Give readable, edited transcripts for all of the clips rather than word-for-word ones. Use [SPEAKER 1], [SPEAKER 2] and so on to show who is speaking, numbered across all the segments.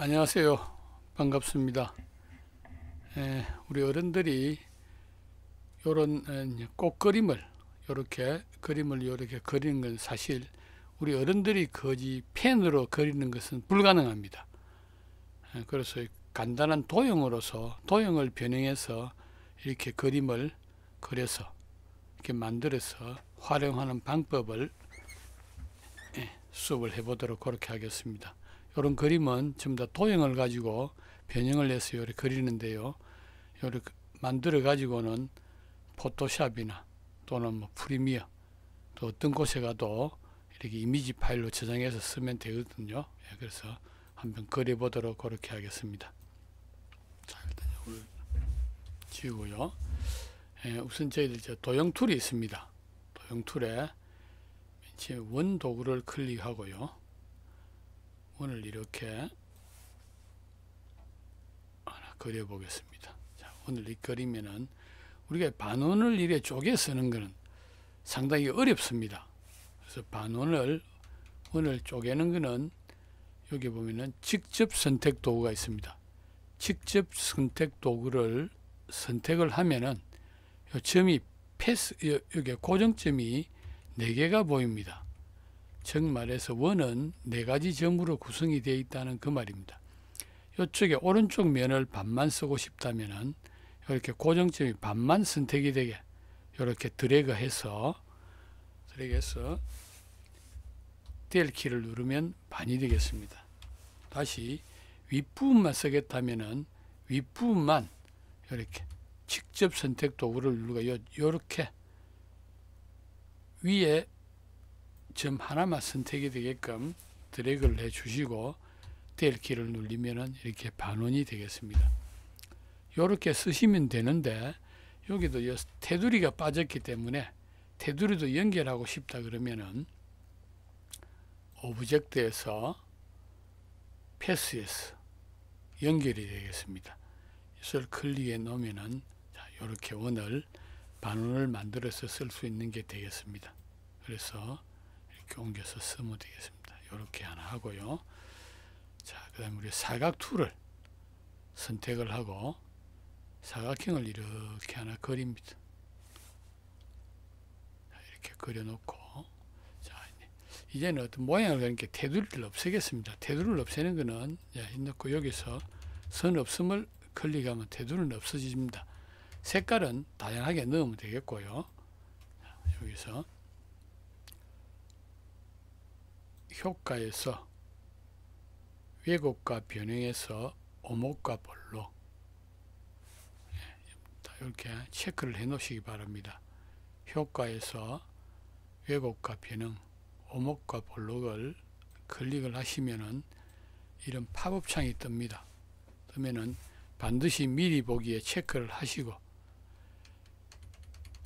[SPEAKER 1] 안녕하세요. 반갑습니다. 우리 어른들이 요런 꽃그림을 이렇게 그림을 이렇게 그리는 건 사실 우리 어른들이 거지 펜으로 그리는 것은 불가능합니다. 그래서 간단한 도형을 변형해서 이렇게 그림을 그려서 이렇게 만들어서 활용하는 방법을 수업을 해보도록 그렇게 하겠습니다. 이런 그림은 전부 다 도형을 가지고 변형을 해서 이렇게 그리는데요. 이렇게 만들어 가지고는 포토샵이나 또는 뭐 프리미어 또 어떤 곳에 가도 이렇게 이미지 파일로 저장해서 쓰면 되거든요. 그래서 한번 그려 보도록 그렇게 하겠습니다. 자, 일단 이걸 지우고요. 우선 저희들 도형 툴이 있습니다. 도형 툴에 원 도구를 클릭하고요. 원을 이렇게 하나 그려 보겠습니다. 자, 원을 이 그리면은 우리가 반원을 이래 쪼개 쓰는 것은 상당히 어렵습니다. 그래서 원을 쪼개는 것은 여기 보면은 직접 선택 도구가 있습니다. 직접 선택 도구를 선택을 하면은 이 점이 여기 고정점이 4개가 보입니다. 즉 말해서 원은 4가지 점으로 구성이 되어 있다는 그 말입니다. 이쪽에 오른쪽 면을 반만 쓰고 싶다면은 이렇게 고정점이 반만 선택이 되게 이렇게 드래그해서 델 키를 누르면 반이 되겠습니다. 다시 윗부분만 쓰겠다면은 윗부분만 이렇게 직접 선택 도구를 누르고 이렇게 위에 점 하나만 선택이 되게끔 드래그를 해 주시고 델 키를 누르면은 이렇게 반원이 되겠습니다. 이렇게 쓰시면 되는데 여기도 테두리가 빠졌기 때문에 테두리도 연결하고 싶다 그러면은 오브젝트에서 패스에서 연결이 되겠습니다. 이것을 클릭해 놓으면은 이렇게 반원을 만들어서 쓸 수 있는 게 되겠습니다. 그래서 이렇게 옮겨서 쓰면 되겠습니다. 이렇게 하나 하고요. 자, 그 다음에 우리 사각 툴을 선택을 하고 사각형을 이렇게 하나 그립니다. 자, 이렇게 그려놓고 자, 이제는 어떤 모양을 그리니까 테두리를 없애겠습니다. 테두리를 없애는 거는 넣고 여기서 선 없음을 클릭하면 테두리는 없어집니다. 색깔은 다양하게 넣으면 되겠고요. 자, 여기서 효과에서 왜곡과 변형에서 오목과 볼록 이렇게 체크를 해 놓으시기 바랍니다. 효과에서 왜곡과 변형, 오목과 볼록을 클릭을 하시면은 이런 팝업 창이 뜹니다. 그러면은 반드시 미리 보기에 체크를 하시고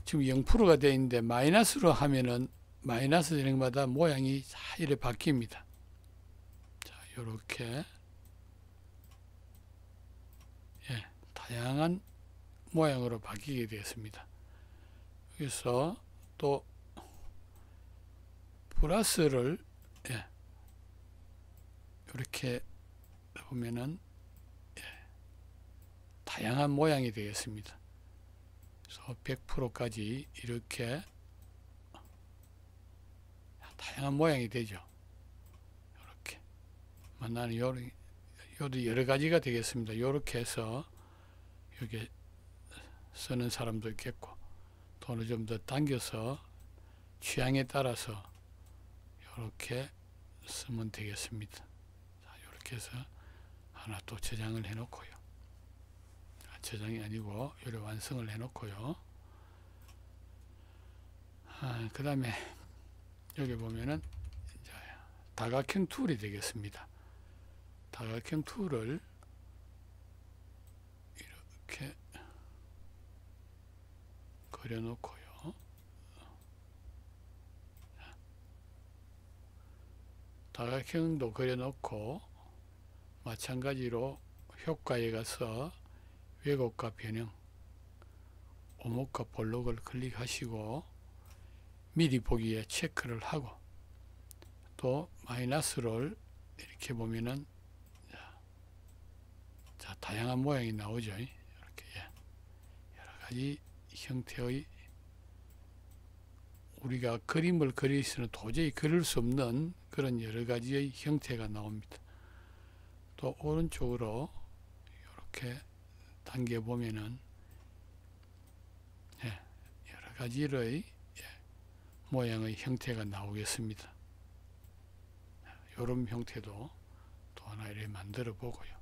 [SPEAKER 1] 지금 0%가 되어 있는데 마이너스로 하면은 마이너스 되는 것마다 모양이 이렇게 바뀝니다. 자, 이렇게 다양한 모양으로 바뀌게 되었습니다. 여기서 또 플러스를 이렇게 보면은 다양한 모양이 되겠습니다. 그래서 100%까지 이렇게 다양한 모양이 되죠. 이렇게 나는 요도 여러 가지가 되겠습니다. 이렇게 해서 여기 쓰는 사람도 있겠고 돈을 좀 더 당겨서 취향에 따라서 이렇게 쓰면 되겠습니다. 자, 이렇게 해서 하나 또 저장을 해 놓고요. 저장이 아니고 이렇게 완성을 해 놓고요. 그 다음에 여기 보면은 다각형 툴이 되겠습니다. 다각형 툴을 이렇게 그려 놓고요. 다각형도 그려 놓고 마찬가지로 효과에 가서 왜곡과 변형, 오목과 볼록을 클릭하시고 미리 보기에 체크를 하고 또 마이너스를 이렇게 보면은 다양한 모양이 나오죠. 이렇게 여러 가지 형태의 우리가 그림을 그리서는 도저히 그릴 수 없는 그런 여러 가지의 형태가 나옵니다. 또 오른쪽으로 이렇게 당겨 보면은 여러 가지의 모양의 형태가 나오겠습니다. 이런 형태도 또 하나 이렇게 만들어 보고요.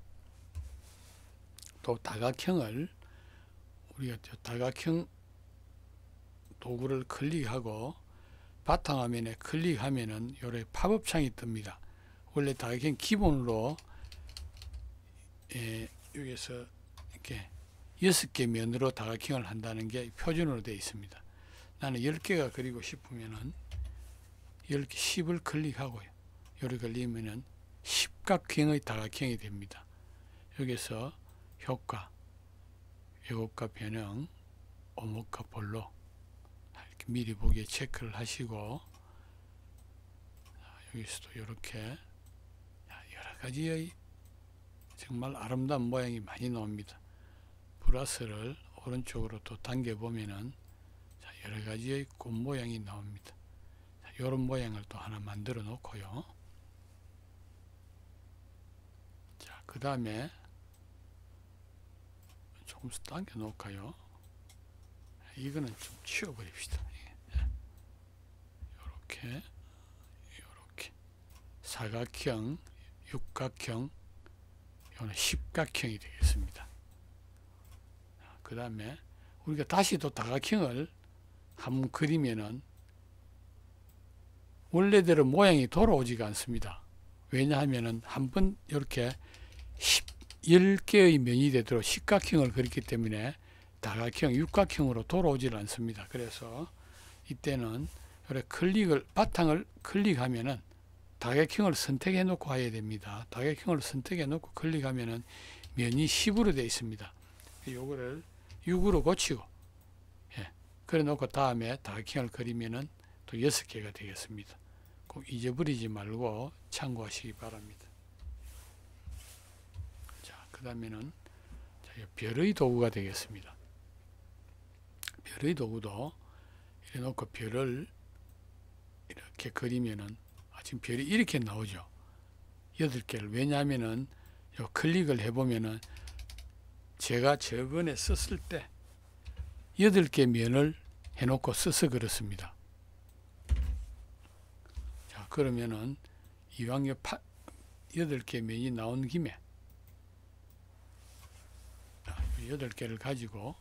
[SPEAKER 1] 또 다각형을 우리가 다각형 도구를 클릭하고 바탕화면에 클릭하면은 요래 팝업 창이 뜹니다. 원래 다각형 기본으로 여기서 이렇게 6개 면으로 다각형을 한다는 게 표준으로 되어 있습니다. 나는 10개가 그리고 싶으면은 10개 10을 클릭하고요. 요래 걸리면은 십각형의 다각형이 됩니다. 여기서 효과, 왜곡과 변형, 오목과 볼록 이렇게 미리 보기에 체크를 하시고 여기서도 이렇게 여러 가지의 정말 아름다운 모양이 많이 나옵니다. 플러스를 오른쪽으로 또 당겨 보면은 여러 가지의 꽃 모양이 나옵니다. 이런 모양을 또 하나 만들어 놓고요. 자, 그 다음에 조금 당겨 놓을까요? 이거는 좀 치워 버립시다. 이렇게 사각형, 육각형, 이거는 십각형이 되겠습니다. 그 다음에 우리가 다시 또 다각형을 한번 그리면은 원래대로 모양이 돌아오지가 않습니다. 왜냐하면은 한번 이렇게 10개의 면이 되도록 십각형을 그렸기 때문에 다각형, 육각형으로 돌아오질 않습니다. 그래서 이때는 바탕을 클릭하면은 다각형을 선택해 놓고 해야 됩니다. 다각형을 선택해 놓고 클릭하면은 면이 10으로 되어 있습니다. 요거를 6으로 고치고 그래 놓고 다음에 다각형을 그리면은 또 6개가 되겠습니다. 꼭 잊어버리지 말고 참고하시기 바랍니다. 자, 그 다음에는 별의 도구가 되겠습니다. 별의 도구도 이렇게 놓고 별을 이렇게 그리면은 지금 별이 이렇게 나오죠. 8개를. 왜냐하면은 요 클릭을 해보면은 제가 저번에 썼을 때 8개 면을 해놓고 써서 그렇습니다. 자, 그러면은 이왕 8개 면이 나온 김에 8개를 가지고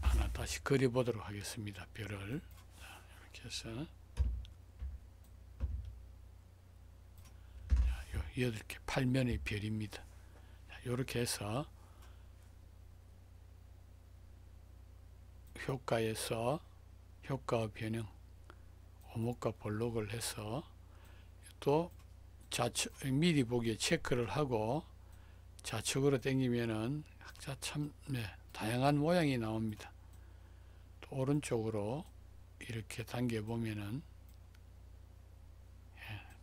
[SPEAKER 1] 하나 다시 그려보도록 하겠습니다. 별을. 자, 이렇게 해서 8개 8면의 별입니다. 이렇게 해서 효과에서 효과와 변형, 오목과 볼록을 해서 또 좌측 미리 보기에 체크를 하고 좌측으로 당기면은 각자 참 다양한 모양이 나옵니다. 또 오른쪽으로 이렇게 당겨 보면은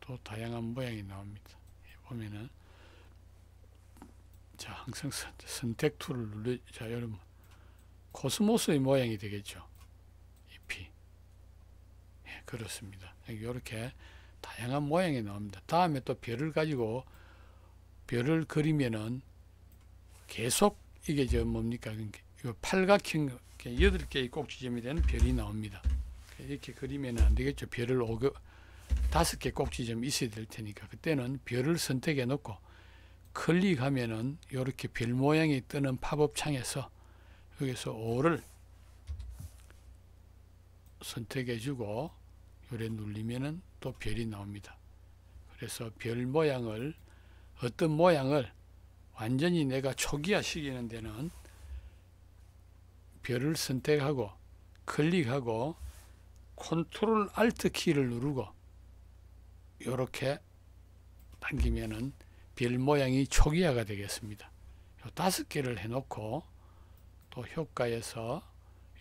[SPEAKER 1] 또 다양한 모양이 나옵니다. 보면은 자, 항상 선택 툴을 눌러. 자, 여러분 코스모스의 모양이 되겠죠. 잎이. 그렇습니다. 이렇게 다양한 모양이 나옵니다. 다음에 또 별을 가지고 별을 그리면은 계속 이게 뭡니까? 이거 팔각형 8개의 꼭지점이 되는 별이 나옵니다. 이렇게 그리면 안 되겠죠. 별을 5개 꼭지점이 있어야 될 테니까 그때는 별을 선택해 놓고 클릭하면은 이렇게 별 모양이 뜨는 팝업 창에서 여기서 5를 선택해 주고 요래 누르면은 또 별이 나옵니다. 그래서 별 모양을 어떤 모양을 완전히 내가 초기화 시키는 데는 별을 선택하고 클릭하고 컨트롤 알트 키를 누르고 이렇게 당기면은 별 모양이 초기화가 되겠습니다. 5개를 해놓고 또 효과에서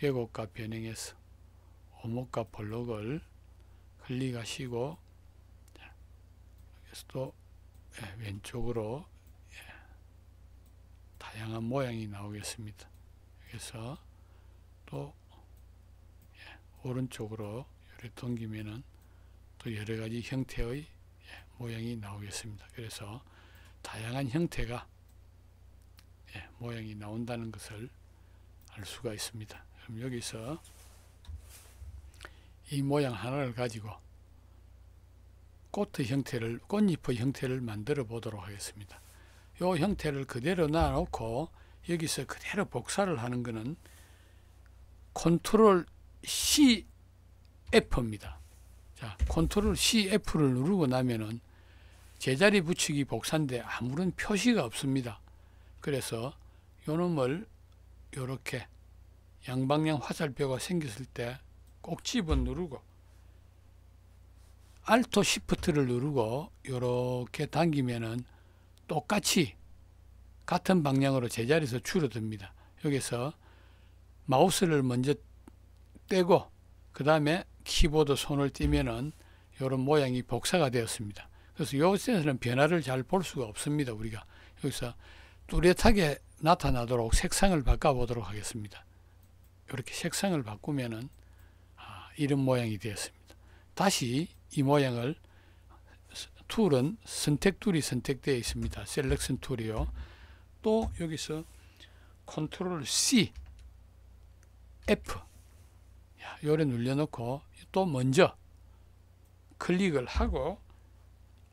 [SPEAKER 1] 왜곡과 변형해서 오목과 볼록을 클릭하시고 여기서 또 왼쪽으로 다양한 모양이 나오겠습니다. 그래서 또 오른쪽으로 이렇게 당기면은 또 여러 가지 형태의 모양이 나오겠습니다. 그래서 다양한 형태가 모양이 나온다는 것을 알 수가 있습니다. 그럼 여기서 이 모양 하나를 가지고 꽃잎의 형태를 만들어 보도록 하겠습니다. 이 형태를 그대로 놔놓고 여기서 그대로 복사를 하는 것은 컨트롤 CF입니다. 자, 컨트롤 CF를 누르고 나면은 제자리 붙이기 복사인데 아무런 표시가 없습니다. 그래서 요놈을 이렇게 양방향 화살표가 생겼을 때 꼭 집어 누르고 알토 시프트를 누르고 이렇게 당기면은 똑같이 같은 방향으로 제자리에서 줄어듭니다. 여기서 마우스를 먼저 떼고 그 다음에 키보드 손을 띄면은 이런 모양이 복사가 되었습니다. 그래서 여기서는 변화를 잘 볼 수가 없습니다. 우리가 여기서 뚜렷하게 나타나도록 색상을 바꿔 보도록 하겠습니다. 이렇게 색상을 바꾸면은 이런 모양이 되었습니다. 다시 이 모양을 툴은 선택 툴이 선택되어 있습니다. 셀렉션 툴이요. 또 여기서 컨트롤 C F 요래 눌러놓고 또 먼저 클릭을 하고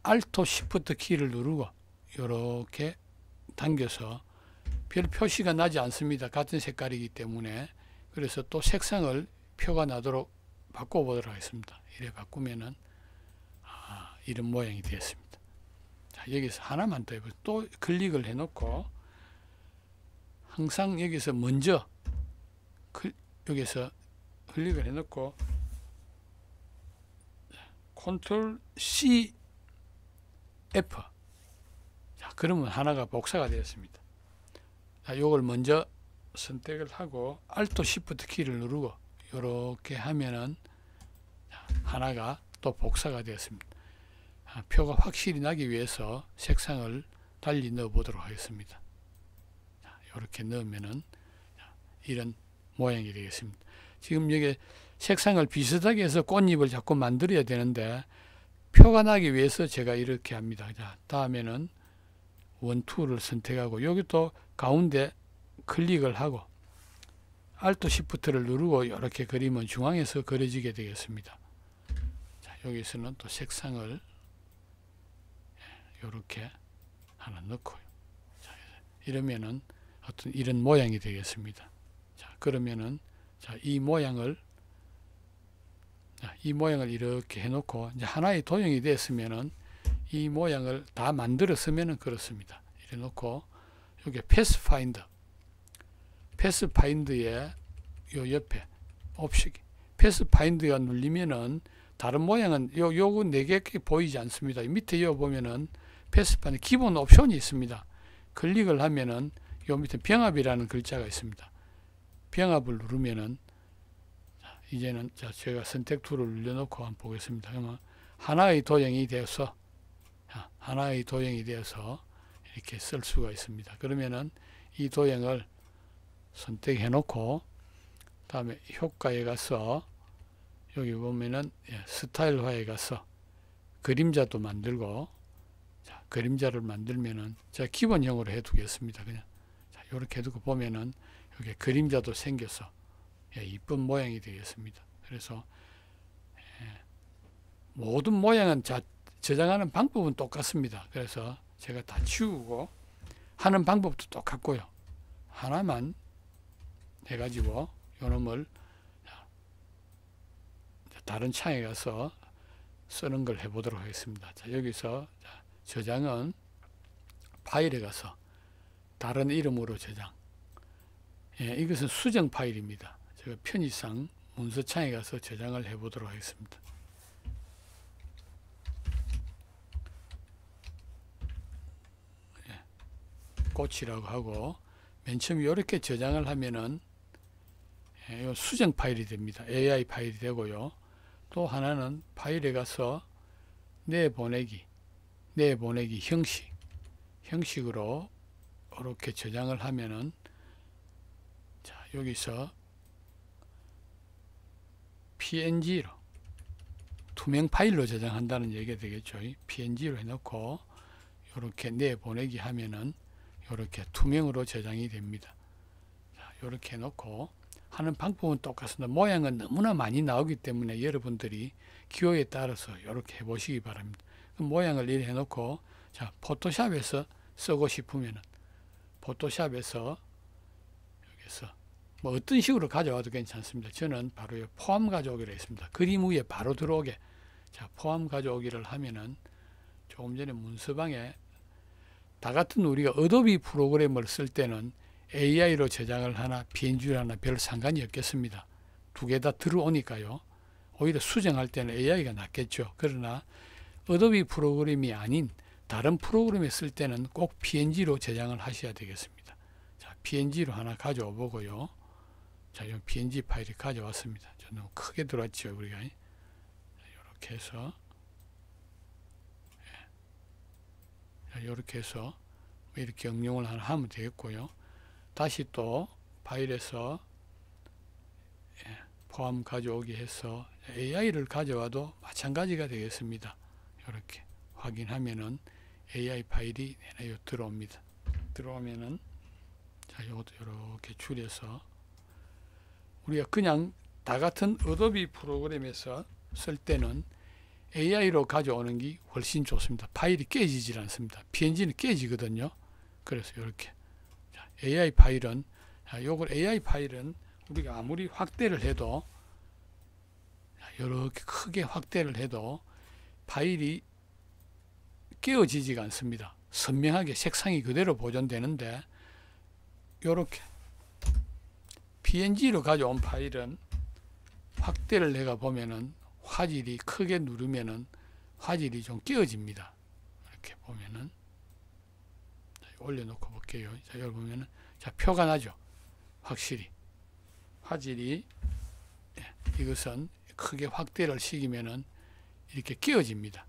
[SPEAKER 1] 알토 시프트 키를 누르고 이렇게 당겨서 별 표시가 나지 않습니다. 같은 색깔이기 때문에. 그래서 또 색상을 표가 나도록 바꿔보도록 하겠습니다. 이래 바꾸면은 이런 모양이 되었습니다. 자, 여기서 하나만 더 해보세요. 또 클릭을 해놓고 항상 여기서 먼저 여기서 클릭을 해놓고 컨트롤 C F. 자, 그러면 하나가 복사가 되었습니다. 자, 요걸 먼저 선택을 하고 알토 시프트 키를 누르고 이렇게 하면은 하나가 또 복사가 되었습니다. 표가 확실히 나기 위해서 색상을 달리 넣어 보도록 하겠습니다. 이렇게 넣으면은 이런 모양이 되겠습니다. 지금 여기 색상을 비슷하게 해서 꽃잎을 자꾸 만들어야 되는데 표가 나기 위해서 제가 이렇게 합니다. 자, 다음에는 원투를 선택하고 여기 또 가운데 클릭을 하고 알토 시프트를 누르고 이렇게 그리면 중앙에서 그려지게 되겠습니다. 자, 여기서는 또 색상을 이렇게 하나 넣고요. 자, 이러면은 어떤 이런 모양이 되겠습니다. 자, 그러면은 이 모양을 이렇게 해놓고 이제 하나의 도형이 됐으면은 이 모양을 다 만들었으면은 그렇습니다. 이래 놓고 여기 패스파인드의 요 옆에 옵션 패스파인드가 눌리면은 다른 모양은 요거 4개 보이지 않습니다. 밑에 요 보면은 패스파인드 기본 옵션이 있습니다. 클릭을 하면은 요 밑에 병합이라는 글자가 있습니다. 병합을 누르면은 이제는 제가 선택 툴을 눌러놓고 한번 보겠습니다. 그러면 하나의 도형이 되어서 이렇게 쓸 수가 있습니다. 그러면은 이 도형을 선택해 놓고 다음에 효과에 가서 여기 보면은 스타일화에 가서 그림자도 만들고 그림자를 만들면은 제가 기본형으로 해 두겠습니다. 그냥 이렇게 해두고 보면은 여기 그림자도 생겨서 이쁜 모양이 되겠습니다. 그래서 모든 모양은 저장하는 방법은 똑같습니다. 그래서 제가 다 지우고 하는 방법도 똑같고요. 하나만 해가지고 요놈을 다른 창에 가서 쓰는 걸 해보도록 하겠습니다. 자, 여기서 저장은 파일에 가서 다른 이름으로 저장. 이것은 수정 파일입니다. 제가 편의상 문서창에 가서 저장을 해보도록 하겠습니다. 꽃이라고 하고 맨 처음 이렇게 저장을 하면은 수정 파일이 됩니다. AI 파일이 되고요. 또 하나는 파일에 가서 내보내기 형식으로 이렇게 저장을 하면은 자, 여기서 PNG로 투명 파일로 저장한다는 얘기가 되겠죠. PNG로 해놓고 이렇게 내보내기 하면은 이렇게 투명으로 저장이 됩니다. 자, 이렇게 해놓고 하는 방법은 똑같습니다. 모양은 너무나 많이 나오기 때문에 여러분들이 기호에 따라서 이렇게 해보시기 바랍니다. 모양을 이렇게 해놓고 자, 포토샵에서 쓰고 싶으면은 포토샵에서 여기서 뭐 어떤 식으로 가져와도 괜찮습니다. 저는 바로 포함 가져오기로 했습니다. 그림 위에 바로 들어오게. 자, 포함 가져오기를 하면은 조금 전에 문서방에 다 같은 우리가 어도비 프로그램을 쓸 때는 AI로 저장을 하나 PNG로 하나 별 상관이 없겠습니다. 두 개 다 들어오니까요. 오히려 수정할 때는 AI가 낫겠죠. 그러나 어도비 프로그램이 아닌 다른 프로그램에 쓸 때는 꼭 PNG로 저장을 하셔야 되겠습니다. 자, PNG로 하나 가져와 보고요. 자, 이 PNG 파일이 가져왔습니다. 너무 크게 들어왔죠, 우리가. 이렇게 해서 이렇게 해서 이렇게 응용을 하나 하면 되겠고요. 다시 또 파일에서 포함 가져오기 해서 AI를 가져와도 마찬가지가 되겠습니다. 이렇게 확인하면은 AI 파일이 들어옵니다. 들어오면은 자, 이것도 이렇게 줄여서 우리가 그냥 다 같은 어도비 프로그램에서 쓸 때는 AI로 가져오는 게 훨씬 좋습니다. 파일이 깨지질 않습니다. PNG는 깨지거든요. 그래서 이렇게 자, AI 파일은 요걸 AI 파일은 우리가 아무리 확대를 해도 이렇게 크게 확대를 해도 파일이 깨어지지가 않습니다. 선명하게 색상이 그대로 보존되는데 이렇게 PNG로 가져온 파일은 확대를 내가 보면은 화질이 크게 누르면은 화질이 좀 깨어집니다. 이렇게 보면은 올려놓고 볼게요. 자, 여기 보면은 자, 표가 나죠. 확실히 화질이 이것은 크게 확대를 시키면은 이렇게 끼워집니다.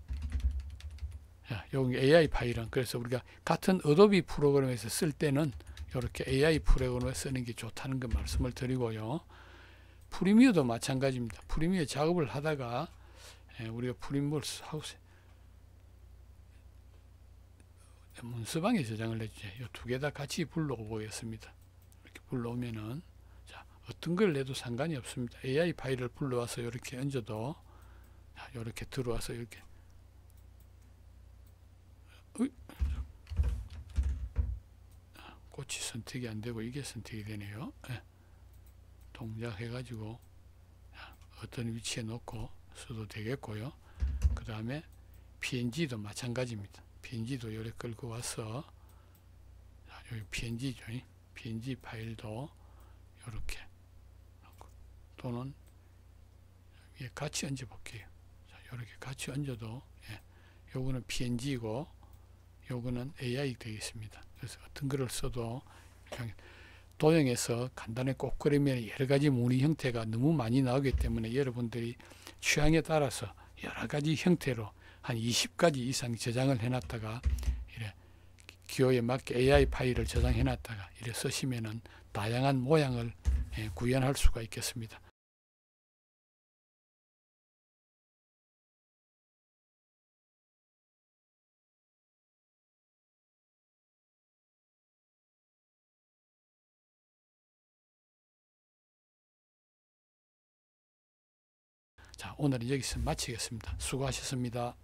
[SPEAKER 1] 자, 여기 AI 파일은 그래서 우리가 같은 어도비 프로그램에서 쓸 때는 이렇게 AI 프로그램을 쓰는 게 좋다는 그 말씀을 드리고요. 프리미어도 마찬가지입니다. 프리미어 작업을 하다가 우리가 프리미어를 하고 문서방에 저장을 해주죠. 이 두 개 다 같이 불러오 보겠습니다. 이렇게 불러오면은 자, 어떤 걸 내도 상관이 없습니다. AI 파일을 불러와서 이렇게 얹어도 자, 이렇게 들어와서 이렇게 꽃이 선택이 안 되고 이게 선택이 되네요. 동작 해가지고 어떤 위치에 놓고 써도 되겠고요. 그 다음에 PNG도 마찬가지입니다. PNG도 요래 끌고 와서 여기 PNG죠. PNG 파일도 이렇게 또는 위에 같이 얹어 볼게요. 이렇게 같이 얹어도 요거는 PNG고 요거는 AI 되겠습니다. 그래서 어떤 글을 써도 도형에서 간단하게 꼭 그리면 여러 가지 무늬 형태가 너무 많이 나오기 때문에 여러분들이 취향에 따라서 여러 가지 형태로 한 20가지 이상 저장을 해놨다가 이래 기호에 맞게 AI 파일을 저장해놨다가 이래 쓰시면은 다양한 모양을 구현할 수가 있겠습니다. 자, 오늘은 여기서 마치겠습니다. 수고하셨습니다.